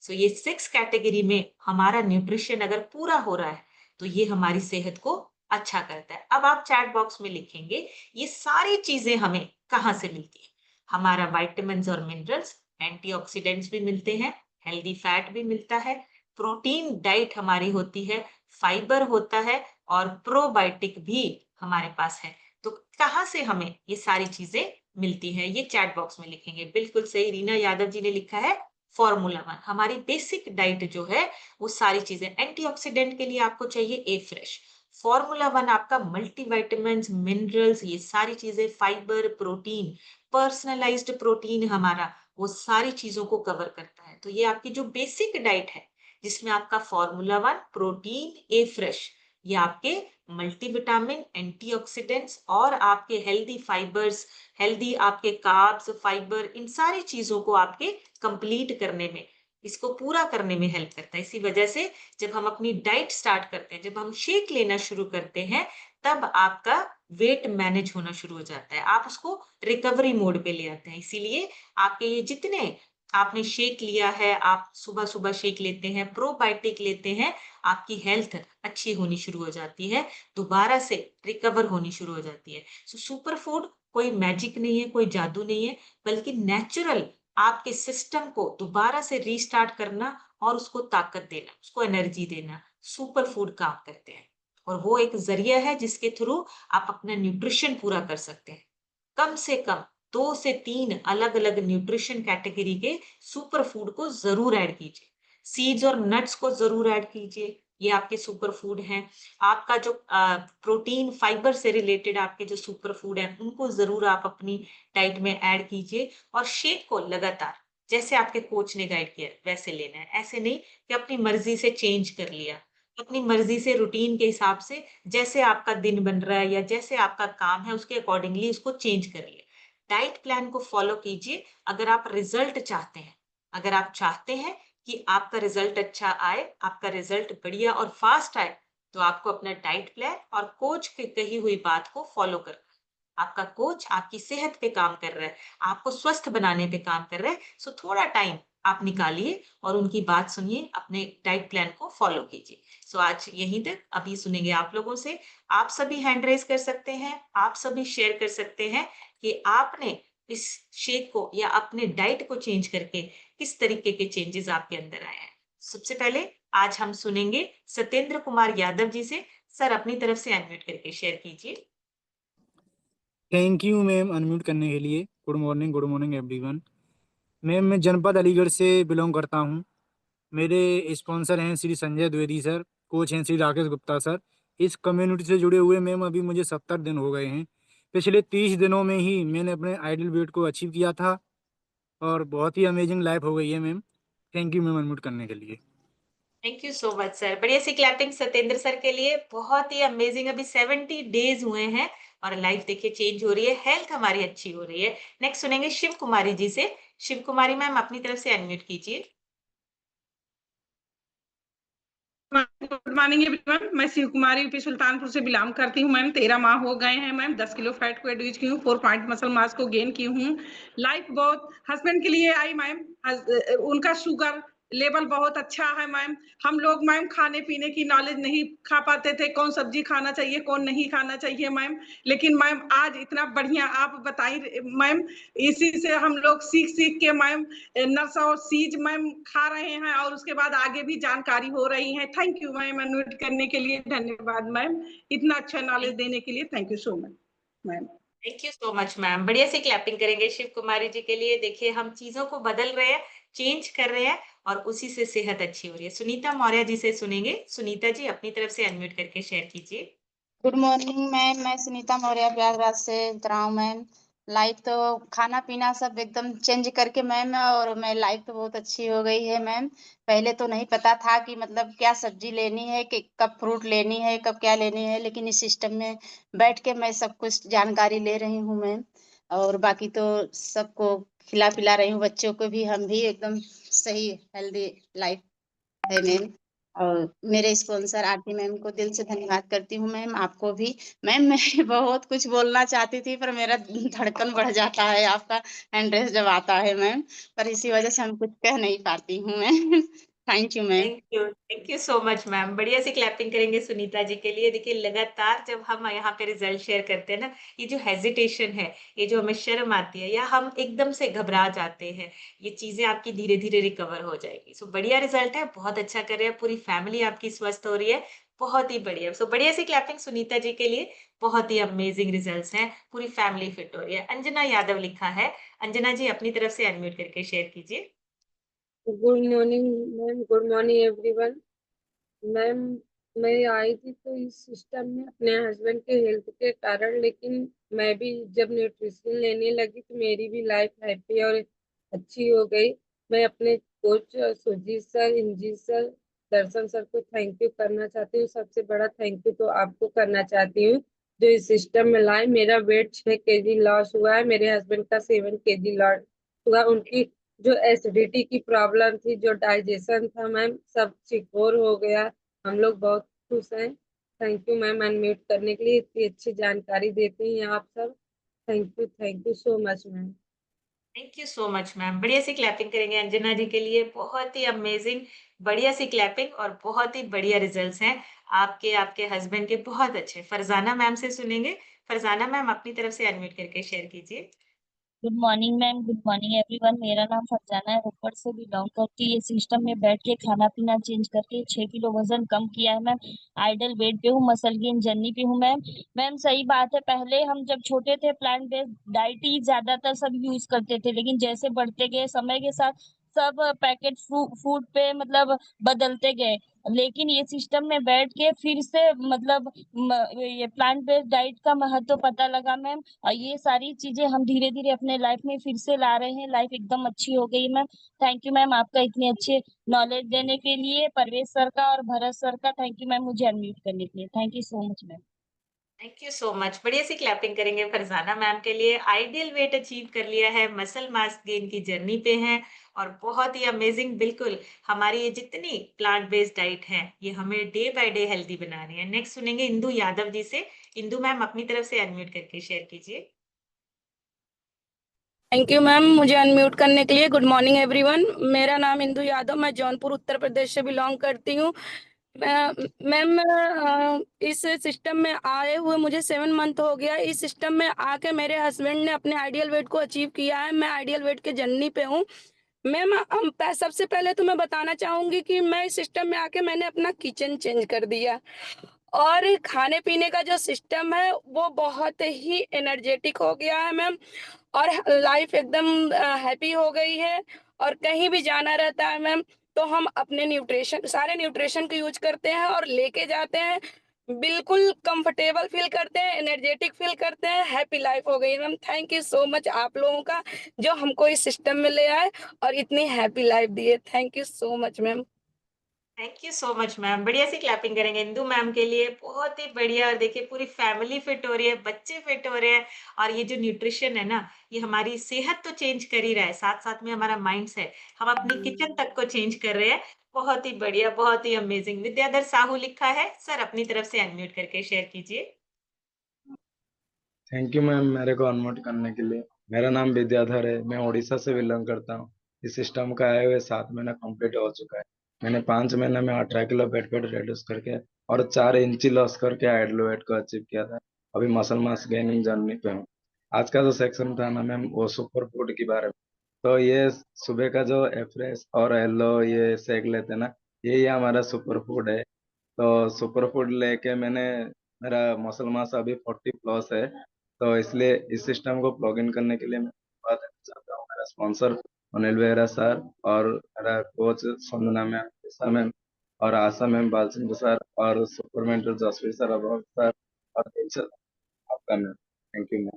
सो ये 6 कैटेगरी में हमारा न्यूट्रिशन अगर पूरा हो रहा है तो ये हमारी सेहत को अच्छा करता है। अब आप चैट बॉक्स में लिखेंगे ये सारी चीजें हमें कहाँ से मिलती है? हमारा विटामिन्स और मिनरल्स, एंटीऑक्सीडेंट्स भी मिलते हैं, हेल्दी फैट भी मिलता है, प्रोटीन डाइट हमारी होती है, फाइबर होता है और प्रोबायोटिक भी हमारे पास है। तो कहाँ से हमें ये सारी चीजें मिलती हैं? ये चैट बॉक्स में लिखेंगे। बिल्कुल सही, रीना यादव जी ने लिखा है फॉर्मूला वन। हमारी बेसिक डाइट जो है वो सारी चीजें, एंटीऑक्सीडेंट के लिए आपको चाहिए ए फ्रेश, फॉर्मूला वन आपका मल्टीविटामिन, मिनरल्स, ये सारी चीजें, फाइबर, प्रोटीन, पर्सनलाइज्ड प्रोटीन हमारा वो सारी चीजों को कवर करता है। तो ये आपकी जो बेसिक डाइट है जिसमें आपका फॉर्मूला वन, प्रोटीन, ए फ्रेश, ये आपके मल्टीविटामिन, एंटीऑक्सीडेंट्स और आपके हेल्दी फाइबर्स, हेल्दी आपके कार्ब्स, फाइबर, इन सारी चीजों को आपके कंप्लीट करने में, इसको पूरा करने में हेल्प करता है। इसी वजह से जब हम अपनी डाइट स्टार्ट करते हैं, जब हम शेक लेना शुरू करते हैं, तब आपका वेट मैनेज होना शुरू हो जाता है, आप उसको रिकवरी मोड पे ले आते हैं। इसीलिए आपके ये जितने आपने शेक लिया है, आप सुबह सुबह शेक लेते हैं, प्रोबायोटिक लेते हैं, आपकी हेल्थ अच्छी होनी शुरू हो जाती है, दोबारा से रिकवर होनी शुरू हो जाती है। सो सुपर फूड कोई मैजिक नहीं है, कोई जादू नहीं है, बल्कि नेचुरल आपके सिस्टम को दोबारा से रीस्टार्ट करना और उसको ताकत देना, उसको एनर्जी देना, सुपर फूड काम करते हैं। और वो एक जरिया है जिसके थ्रू आप अपना न्यूट्रिशन पूरा कर सकते हैं। कम से कम 2 से 3 अलग-अलग न्यूट्रिशन कैटेगरी के सुपर फूड को ज़रूर ऐड कीजिए। सीड्स और नट्स को ज़रूर ऐड कीजिए, ये आपके सुपर फूड हैं। आपका जो प्रोटीन, फाइबर से रिलेटेड आपके जो सुपर फूड हैं, उनको ज़रूर आप अपनी डाइट में ऐड कीजिए और शेक को लगातार जैसे आपके कोच ने गाइड किया वैसे लेना है। ऐसे नहीं कि अपनी मर्ज़ी से चेंज कर लिया। अपनी मर्ज़ी से रूटीन के हिसाब से जैसे आपका दिन बन रहा है या जैसे आपका काम है उसके अकॉर्डिंगली उसको चेंज कर लिया। डाइट प्लान को फॉलो कीजिए अगर आप रिजल्ट चाहते हैं। अगर आप चाहते हैं कि आपका रिजल्ट अच्छा आए, आपका रिजल्ट बढ़िया और फास्ट आए, तो आपको अपना डाइट प्लान और कोच की कही हुई बात को फॉलो करना है। आपका कोच आपकी सेहत पे काम कर रहा है, आपको स्वस्थ बनाने पे काम कर रहा है, सो थोड़ा टाइम आप निकालिए और उनकी बात सुनिए, अपने डाइट प्लान को फॉलो कीजिए। सो आज यहीं तक, अभी सुनेंगे आप लोगों से। आप सभी हैंड रेज कर सकते हैं, आप सभी शेयर कर सकते हैं कि आपने इस शेक को या अपने डाइट को चेंज करके किस तरीके के चेंजेस आपके अंदर आए हैं। सबसे पहले आज हम सुनेंगे सत्येंद्र कुमार यादव जी से। सर अपनी तरफ से अनम्यूट करके शेयर कीजिए। थैंक यू मैम अनम्यूट करने के लिए। Good morning everyone. मैम मैं जनपद अलीगढ़ से बिलोंग करता हूँ। मेरे स्पॉन्सर हैं श्री संजय द्विवेदी सर, कोच हैं श्री राकेश गुप्ता सर। इस कम्युनिटी से जुड़े हुए मैम अभी मुझे 70 दिन हो गए हैं। पिछले 30 दिनों में ही मैंने अपने आइडल वेट को अचीव किया था और बहुत ही अमेजिंग लाइफ हो गई है ma'am. Thank you ma'am unmute करने के लिए। Thank you so much sir. बढ़िया सी क्लैपिंग सत्येंद्र सर के लिए। बहुत ही अमेजिंग। अभी 70 डेज हुए हैं और लाइफ देखिए चेंज हो रही है, हेल्थ हमारी अच्छी हो रही है। नेक्स्ट सुनेंगे शिव कुमारी जी से। शिव कुमारी मैम अपनी तरफ से अनम्यूट कीजिए। Good morning everyone. मैं शिव कुमारी यूपी सुल्तानपुर से बिलोंग करती हूँ मैम। 13 माह हो गए हैं मैम। 10 किलो फैट को रिड्यूस की हूँ, 4 पॉइंट मसल मास को गेन की हूँ। लाइफ बहुत हस्बैंड के लिए आई मैम। उनका शुगर लेवल बहुत अच्छा है मैम। हम लोग मैम खाने पीने की नॉलेज नहीं खा पाते थे, कौन सब्जी खाना चाहिए कौन नहीं खाना चाहिए मैम। लेकिन मैम आज इतना बढ़िया आप बताइए मैम। इसी से हम लोग सीख सीख के मैम नट्स और सीज मैम खा रहे हैं और उसके बाद आगे भी जानकारी हो रही है। थैंक यू मैम, अनम्यूट करने के लिए धन्यवाद मैम। इतना अच्छा नॉलेज देने के लिए thank you so much ma'am. Thank you so much ma'am. बढ़िया सी क्लैपिंग करेंगे शिव कुमारी जी के लिए। देखिए हम चीजों को बदल रहे हैं, चेंज कर रहे हैं और उसी से सेहत अच्छी हो रही है। सुनीता मौर्य जी से सुनेंगे। सुनीता जी अपनी तरफ से अनम्यूट करके शेयर कीजिए। Good morning ma'am. मैं सुनीता मौर्य प्रयागराज से उतराव मैम। लाइफ तो खाना पीना सब एकदम चेंज करके मैम, और मैं लाइफ तो बहुत अच्छी हो गई है मैम। पहले तो नहीं पता था कि मतलब क्या सब्जी लेनी है, कि कब फ्रूट लेनी है, कब क्या लेनी है, लेकिन इस सिस्टम में बैठ के मैं सब कुछ जानकारी ले रही हूँ मैम। और बाकी तो सबको खिला पिला रही हूँ, बच्चों को भी। हम भी एकदम सही हेल्दी लाइफ है मैम। और मेरे स्पॉन्सर आरती मैम को दिल से धन्यवाद करती हूँ मैम। आपको भी मैम। मैं बहुत कुछ बोलना चाहती थी पर मेरा धड़कन बढ़ जाता है आपका एड्रेस जब आता है मैम, पर इसी वजह से हम कुछ कह नहीं पाती हूँ ma'am. Thank you ma'am. Thank you so much ma'am. बढ़िया सी क्लैपिंग करेंगे सुनीता जी के लिए। देखिए लगातार जब हम यहाँ पे रिजल्ट शेयर करते हैं ना, ये जो हेजिटेशन है, ये जो हमें शर्म आती है या हम एकदम से घबरा जाते हैं, ये चीजें आपकी धीरे धीरे रिकवर हो जाएगी। सो बढ़िया रिजल्ट है, बहुत अच्छा कर रहे हैं, पूरी फैमिली आपकी स्वस्थ हो रही है। बहुत ही बढ़िया। सो बढ़िया सी क्लैपिंग सुनीता जी के लिए। बहुत ही अमेजिंग रिजल्ट्स हैं, पूरी फैमिली फिट हो रही है। अंजना यादव लिखा है। अंजना जी अपनी तरफ से अनम्यूट करके शेयर कीजिए। Good morning ma'am. Good morning everyone. Ma'am मैं आई थी तो इस सिस्टम में अपने हस्बैंड के हेल्थ के कारण, लेकिन मैं भी जब न्यूट्रिशन लेने लगी तो मेरी भी लाइफ हैप्पी और अच्छी हो गई। मैं अपने कोच सुजीत सर, इंजीत सर, दर्शन सर को थैंक यू करना चाहती हूँ। सबसे बड़ा थैंक यू तो आपको करना चाहती हूँ जो इस सिस्टम में लाए। मेरा वेट 6 kg लॉस हुआ है, मेरे हस्बैंड का 7 kg लॉस हुआ। उनकी जो एसिडिटी की प्रॉब्लम थी, जो डाइजेशन था मैम, सब सिक्योर हो गया। हम लोग बहुत खुश हैं। थैंक यू मैम अनम्यूट करने के लिए। इतनी अच्छी जानकारी देती हैं आप सब। Thank you so much ma'am. Thank you so much ma'am. बढ़िया सी क्लैपिंग करेंगे अंजना जी के लिए। बहुत ही अमेजिंग, बढ़िया सी क्लैपिंग और बहुत ही बढ़िया रिजल्ट्स हैं आपके, आपके हस्बैंड के बहुत अच्छे। फरजाना मैम से सुनेंगे। फरजाना मैम अपनी तरफ से अनम्यूट करके शेयर कीजिए। Good morning ma'am. Good morning everyone. मेरा नाम फरजाना है, रोपड़ से बिलोंग करती है। ये सिस्टम में बैठ के खाना पीना चेंज करके 6 किलो वजन कम किया है मैम। आइडल वेट पे हूँ, मसल गेन जर्नी पे हूँ मैम। मैम सही बात है, पहले हम जब छोटे थे प्लांट बेस्ड डाइट ही ज्यादातर सब यूज करते थे, लेकिन जैसे बढ़ते गए समय के साथ सब पैकेट फूड पे मतलब बदलते गए। लेकिन ये सिस्टम में बैठ के फिर से मतलब ये प्लांट बेस्ड डाइट का महत्व पता लगा मैम। और ये सारी चीजें हम धीरे धीरे अपने लाइफ में फिर से ला रहे हैं। लाइफ एकदम अच्छी हो गई मैम। थैंक यू मैम आपका इतने अच्छे नॉलेज देने के लिए। परवेश सर का और भरत सर का थैंक यू मैम मुझे अनम्यूट करने के लिए। Thank you so much ma'am. Thank you so much. बढ़िया सी क्लैपिंग करेंगे फरजाना मैम के लिए। आइडियल वेट अचीव कर लिया है, मसल मास गेन की जर्नी पे हैं और बहुत ही अमेजिंग। बिल्कुल हमारी ये जितनी प्लांट बेस्ड डाइट है, ये हमें डे बाय डे हेल्दी बना रही है। नेक्स्ट सुनेंगे इंदु यादव जी से। इंदु मैम अपनी तरफ से अनम्यूट करके शेयर कीजिए। थैंक यू मैम मुझे अनम्यूट करने के लिए। Good morning everyone. मेरा नाम इंदु यादव, मैं जौनपुर उत्तर प्रदेश से बिलोंग करती हूँ। मैम इस सिस्टम में आए हुए मुझे 7 मंथ हो गया। इस सिस्टम में आके मेरे हस्बैंड ने अपने आइडियल वेट को अचीव किया है। मैं आइडियल वेट के जर्नी पे हूँ मैम। सबसे पहले तो मैं बताना चाहूंगी कि मैं इस सिस्टम में आके मैंने अपना किचन चेंज कर दिया, और खाने पीने का जो सिस्टम है वो बहुत ही एनर्जेटिक हो गया है मैम। और लाइफ एकदम हैप्पी हो गई है। और कहीं भी जाना रहता है मैम तो हम अपने न्यूट्रिशन, सारे न्यूट्रिशन को यूज करते हैं और लेके जाते हैं। बिल्कुल कंफर्टेबल फील करते हैं, एनर्जेटिक फील करते हैं, हैप्पी लाइफ हो गई ma'am. Thank you so much आप लोगों का जो हमको इस सिस्टम में ले आए और इतनी हैप्पी लाइफ दी है। Thank you so much ma'am. Thank you so much ma'am. बढ़िया सी क्लैपिंग करेंगे इंदु मैम के लिए, बहुत ही बढ़िया। और देखिए पूरी फैमिली फिट हो रही है, बच्चे फिट हो रहे हैं और ये जो न्यूट्रिशन है ना, ये हमारी सेहत तो चेंज कर ही रहा है, साथ-साथ में हमारा माइंडसेट, हम अपनी किचन तक को चेंज कर रहे हैं। बहुत ही बढ़िया, बहुत ही अमेजिंग। विद्याधर साहू लिखा है, सर अपनी तरफ से अनम्यूट करके शेयर कीजिए। थैंक यू मैम मेरे को अनम्यूट करने के लिए। मेरा नाम विद्याधर है, मैं उड़ीसा से बिलोंग करता हूँ। इस सिस्टम का आए हुए 7 महीना कंप्लीट हो चुका है। मैंने 5 महीने में 18 किलो वेट रिड्यूस करके और 4 इंची लॉस करके आइडल वेट को अचीव किया था। अभी मसल मास गेनिंग जर्नी पे हूँ। आज का जो सेक्शन था ना मैम, वो सुपर फूड के बारे में। तो ये सुबह का जो एफ्रेश और येलो ये सेक लेते हैं ना, यही हमारा सुपर फूड है। तो सुपर फूड लेके मेरा मसल मास अभी 40+ है। तो इसलिए इस सिस्टम को प्लग इन करने के लिए मैं धन्यवाद देना चाहता हूँ मेरा स्पॉन्सर अनिल बेहरा सर, और मेरा coach Sanjana ma'am, Esha ma'am, और आशा मैम, बाल सिंह सर, और super mentor Jasvir sir, Abhay sir, और दिलशद आपका ma'am. Thank you ma'am.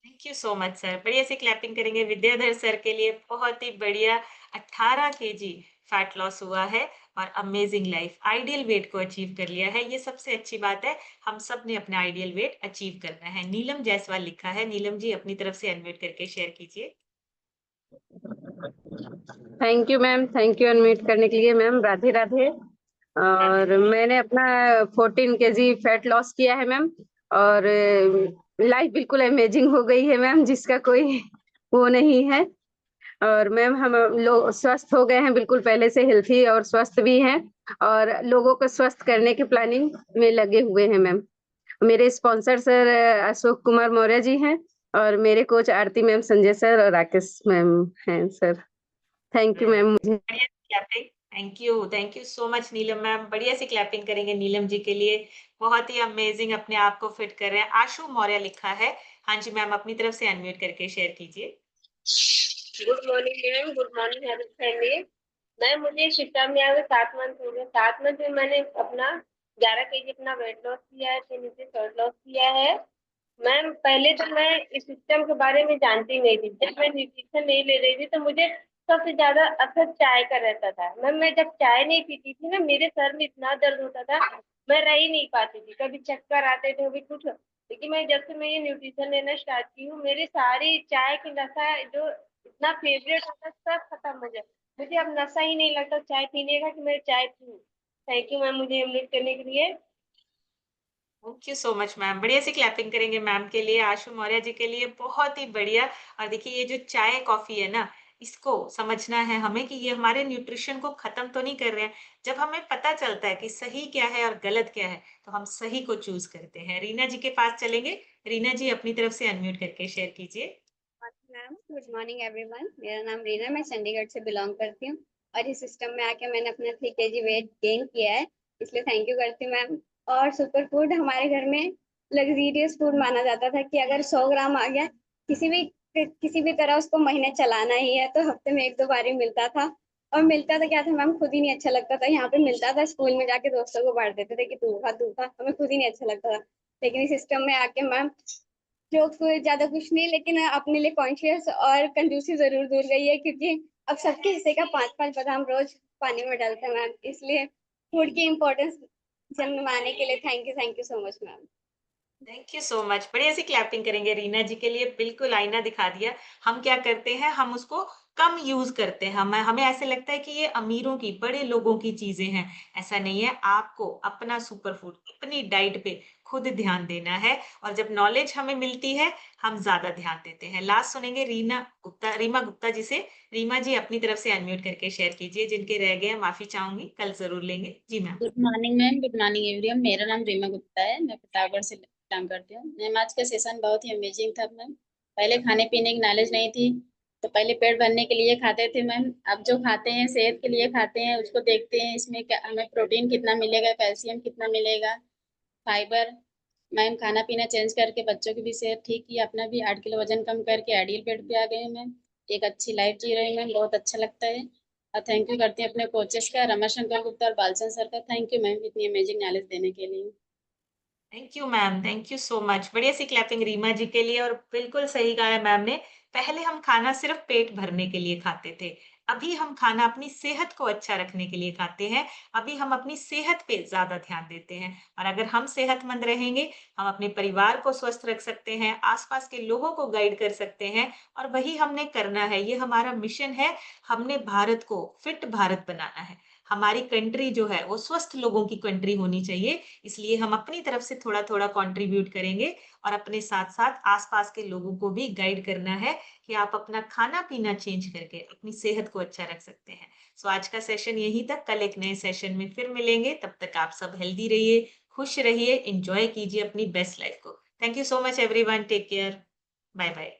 Thank you so much sir. बढ़िया सी क्लैपिंग करेंगे विद्याधर सर के लिए। बहुत ही बढ़िया, 18 केजी फैट लॉस हुआ है और अमेजिंग लाइफ, आइडियल वेट को अचीव कर लिया है। ये सबसे अच्छी बात है, हम सब ने अपना आइडियल वेट अचीव करना है। नीलम जायसवाल लिखा है, नीलम जी अपनी तरफ से अनम्यूट करके शेयर कीजिए। Thank you ma'am, thank you unmute करने के लिए मैम। राधे राधे। और मैंने अपना 14 केजी फैट लॉस किया है मैम, और लाइफ बिल्कुल अमेजिंग हो गई है मैम, जिसका कोई वो नहीं है। और मैम हम लोग स्वस्थ हो गए हैं, बिल्कुल पहले से हेल्थी और स्वस्थ भी हैं, और लोगों को स्वस्थ करने की प्लानिंग में लगे हुए हैं मैम। मेरे स्पॉन्सर सर अशोक कुमार मौर्य जी हैं, और मेरे coach Aarti ma'am, Sanjay sir और राकेश मैम हैं सर। Thank you ma'am. मुझे बढ़िया सी clapping. Thank you so much Neelam ma'am. बढ़िया सी क्लैपिंग करेंगे नीलम जी के लिए। बहुत ही अमेजिंग, अपने आप को फिट कर रहे हैं। आशु मौर्य लिखा है। हाँ जी मैम, अपनी तरफ से अनम्यूट करके शेयर कीजिए। Good morning ma'am, good morning health family. Ma'am मुझे शिक्षा में आए 7 मंथ हो गए। 7 मंथ में मैंने अपना 11 केजी अपना वेट लॉस किया है, 3 इंच फैट लॉस किया है। मैम पहले तो मैं इस सिस्टम के बारे में जानती नहीं थी। जब मैं न्यूट्रिशन नहीं ले रही थी तो मुझे सबसे ज्यादा असर चाय का रहता था। मैम मैं जब चाय नहीं पीती थी ना, मेरे सर में इतना दर्द होता था, मैं रह ही नहीं पाती थी। कभी चक्कर आते थे, कभी कुछ। लेकिन मैं जब से मैं ये न्यूट्रिशन लेना स्टार्ट की हूँ, मेरी सारी चाय की नशा जो इतना फेवरेट होता है सब खत्म हो जाए। मुझे अब नशा ही नहीं लगता चाय पीने का कि मैं चाय पीऊँ। थैंक यू मैम मुझे इनवाइट करने के लिए। Thank you so much ma'am. बढ़िया सी क्लैपिंग करेंगे मैम के लिए, आशु मौर्य जी के लिए। बहुत ही बढ़िया। और देखिए ये जो चाय कॉफी है ना, इसको समझना है हमें कि ये हमारे न्यूट्रिशन को खत्म तो नहीं कर रहे हैं। जब हमें पता चलता है कि सही क्या है और गलत क्या है, तो हम सही को चूज करते हैं। रीना जी के पास चलेंगे। रीना जी अपनी तरफ से अनम्यूट करके शेयर कीजिए। मैम गुड मॉर्निंग एवरीवन, मेरा नाम रीना, मैं चंडीगढ़ से बिलोंग करती हूँ, और इस सिस्टम में आके मैंने अपना 3 केजी वेट गेन किया है, इसलिए थैंक यू करती हूँ मैम। और सुपर फूड हमारे घर में लग्जरियस फूड माना जाता था कि अगर 100 ग्राम आ गया, किसी भी तरह उसको महीने चलाना ही है, तो हफ्ते में 1-2 बार ही मिलता था। और मिलता था क्या था मैम, खुद ही नहीं अच्छा लगता था। यहाँ पे मिलता था, स्कूल में जाके दोस्तों को बांट देते थे कि तू खा, हमें खुद ही नहीं अच्छा लगता था। लेकिन इस सिस्टम में आके मैम जो कोई ज्यादा कुछ नहीं, लेकिन अपने लिए कॉन्शियस और कंजूसी जरूर दूर गई है, क्योंकि अब सबके हिस्से का 5-5 बादाम रोज पानी में डालते हैं मैम। इसलिए फूड की इम्पोर्टेंस जन्माने के लिए thank you so much ma'am. Thank you so much. बढ़िया सी क्लैपिंग करेंगे रीना जी के लिए। बिल्कुल आईना दिखा दिया। हम क्या करते हैं, हम उसको कम यूज करते हैं। हमें ऐसे लगता है कि ये अमीरों की, बड़े लोगों की चीजें हैं। ऐसा नहीं है। आपको अपना सुपर फूड, अपनी डाइट पे खुद ध्यान देना है। और जब नॉलेज हमें मिलती है, हम ज्यादा ध्यान देते हैं। लास्ट सुनेंगे रीमा गुप्ता जी से। रीमा जी अपनी तरफ से अनम्यूट करके शेयर कीजिए। जिनके रह गए हैं माफी चाहूंगी, कल जरूर लेंगे। जी ma'am. Good morning ma'am, good morning everyone. मेरा नाम रीमा गुप्ता है, मैं प्रतापगढ़ से बिलोंग करती हूँ। मैम आज का सेशन बहुत ही अमेजिंग था मैम। पहले खाने पीने की नॉलेज नहीं थी, तो पहले पेट भरने के लिए खाते थे मैम। अब जो खाते हैं सेहत के लिए खाते हैं, उसको देखते हैं इसमें क्या हमें प्रोटीन कितना मिलेगा, कैल्शियम कितना मिलेगा, फाइबर। मैम खाना पीना चेंज करके बच्चों की भी सेहत ठीक की, अपना भी 8 किलो वजन कम करके आइडियल वेट पे आ गए हैं मैम। एक अच्छी लाइफ जी रही मैम, बहुत अच्छा लगता है। और थैंक यू करते हैं अपने कोचेस का, रमाशंकर गुप्ता और बालचंद सर का। थैंक यू मैम इतनी अमेजिंग नॉलेज देने के लिए। Thank you ma'am, thank you so much. बढ़िया सी क्लैपिंग रीमा जी के लिए। और बिल्कुल सही कहा है मैम ने। पहले हम खाना सिर्फ पेट भरने के लिए खाते थे, अभी हम खाना अपनी सेहत को अच्छा रखने के लिए खाते हैं, अभी हम अपनी सेहत पे ज़्यादा ध्यान देते हैं। और अगर हम सेहतमंद रहेंगे, हम अपने परिवार को स्वस्थ रख सकते हैं, आस-पास के लोगों को गाइड कर सकते हैं और वही हमने करना है। ये हमारा मिशन है, हमने भारत को फिट भारत बनाना है। हमारी कंट्री जो है वो स्वस्थ लोगों की कंट्री होनी चाहिए, इसलिए हम अपनी तरफ से थोड़ा-थोड़ा कंट्रीब्यूट करेंगे और अपने साथ-साथ आस-पास के लोगों को भी गाइड करना है कि आप अपना खाना-पीना चेंज करके अपनी सेहत को अच्छा रख सकते हैं। सो आज का सेशन यहीं तक, कल एक नए सेशन में फिर मिलेंगे। तब तक आप सब हेल्दी रहिए, खुश रहिए, एन्जॉय कीजिए अपनी बेस्ट लाइफ को। Thank you so much everyone, take care, bye bye.